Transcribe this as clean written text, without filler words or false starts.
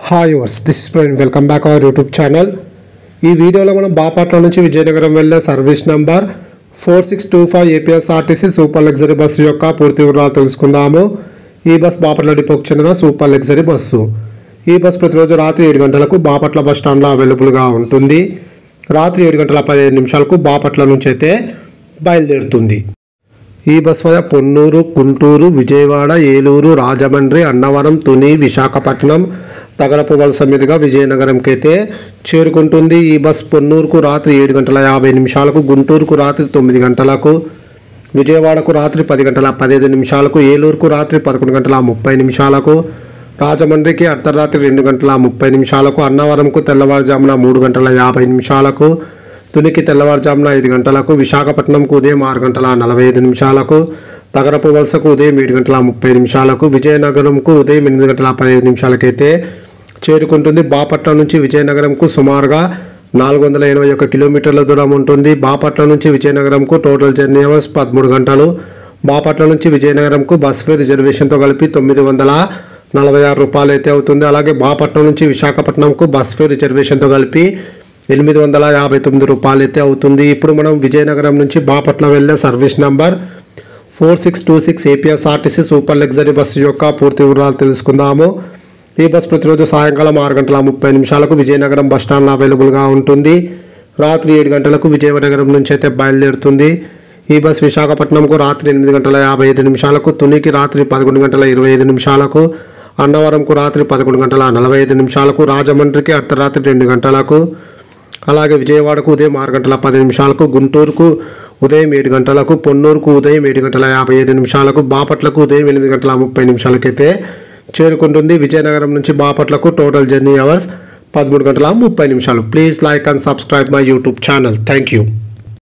Hi viewers this is friend welcome back our YouTube channel. ఈ వీడియోలో మనం బాపట్ల నుంచి విజయనగరం వెళ్ళే service number 4625 APSRTC super luxury bus యొక్క పూర్తి వివరాలు తెలుసుకుందాము. ఈ బస్ బాపట్ల డిపోకి చెందిన సూపర్ లగ్జరీ బస్సు. ఈ బస్ ప్రతిరోజు రాత్రి 7 గంటలకు బాపట్ల బస్ స్టాండ్లో అవైలబుల్గా ఉంటుంది. రాత్రి 7 గంటల 15 నిమిషాలకు బాపట్ల నుంచి అయితే బయలుదేరుతుంది. ఈ బస్ వల్ల పొన్నూరు, గుంటూరు, విజయవాడ, ఏలూరు, రాజమండ్రి, అన్నవరం, తుని, విశాఖపట్నం, తగరపు వలస మీదుగా విజయనగరంకి అయితే చేరుకుంటుంది. ఈ బస్ పొన్నూరుకు రాత్రి 7 గంటల 50 నిమిషాలకు, గుంటూరుకు రాత్రి 9 గంటలకు, విజయవాడకు రాత్రి 10 గంటల 15 నిమిషాలకు, ఏలూరుకు రాత్రి 11 గంటల 30 నిమిషాలకు, రాజమండ్రికి అర్ధరాత్రి 2 గంటల 30 నిమిషాలకు, అన్నవరంకు తెల్లవారుజామున 3 గంటల 50 నిమిషాలకు, తునికి తెల్లవారుజామున 5 గంటలకు, విశాఖపట్నంకు ఉదయం 6 గంటల 45 నిమిషాలకు, తగరపు వలసకు ఉదయం 7 గంటల 30 నిమిషాలకు, విజయనగరంకు ఉదయం 8 గంటల 15 నిమిషాలకైతే చేరుకుంటుంది. బాపట్ల నుంచి విజయనగరంకు సుమారుగా 481 కిలోమీటర్ల దూరం ఉంటుంది. బాపట్ల నుంచి విజయనగరంకు టోటల్ జర్నీ అవర్స్ 13 గంటలు. బాపట్ల నుంచి విజయనగరంకు బస్ ఫేర్ రిజర్వేషన్తో కలిపి 946 రూపాయలు అయితే అవుతుంది. అలాగే బాపట్ల నుంచి విశాఖపట్నంకు బస్ ఫేర్ రిజర్వేషన్తో కలిపి 859 రూపాయలు అయితే అవుతుంది. ఇప్పుడు మనం విజయనగరం నుంచి బాపట్ల వెళ్ళే service number 4626 APSRTC super luxury bus యొక్క పూర్తి వివరాలు తెలుసుకుందాము. ఈ బస్ ప్రతిరోజు సాయంకాలం 6 గంటల 30 నిమిషాలకు విజయనగరం బస్ స్టాండ్లో అవైలబుల్గా ఉంటుంది. రాత్రి 7 గంటలకు విజయనగరం నుంచి అయితే బయలుదేరుతుంది. ఈ బస్ విశాఖపట్నంకు రాత్రి 8 గంటల 55 నిమిషాలకు, తునికి రాత్రి 11 గంటల 25 నిమిషాలకు, అన్నవరంకు రాత్రి 11 గంటల 45 నిమిషాలకు, రాజమండ్రికి అర్ధరాత్రి 2 గంటలకు, అలాగే విజయవాడకు ఉదయం 6 గంటల 10 నిమిషాలకు, గుంటూరుకు ఉదయం 7 గంటలకు, పొన్నూరుకు ఉదయం 7 గంటల 55 నిమిషాలకు, బాపట్లకు ఉదయం 8 గంటల 30 నిమిషాలకైతే చేరుకుంటుంది. విజయనగరం నుంచి బాపట్లకు టోటల్ జర్నీ అవర్స్ 13 గంటల 30 నిమిషాలు. Please like and subscribe my YouTube channel. Thank you.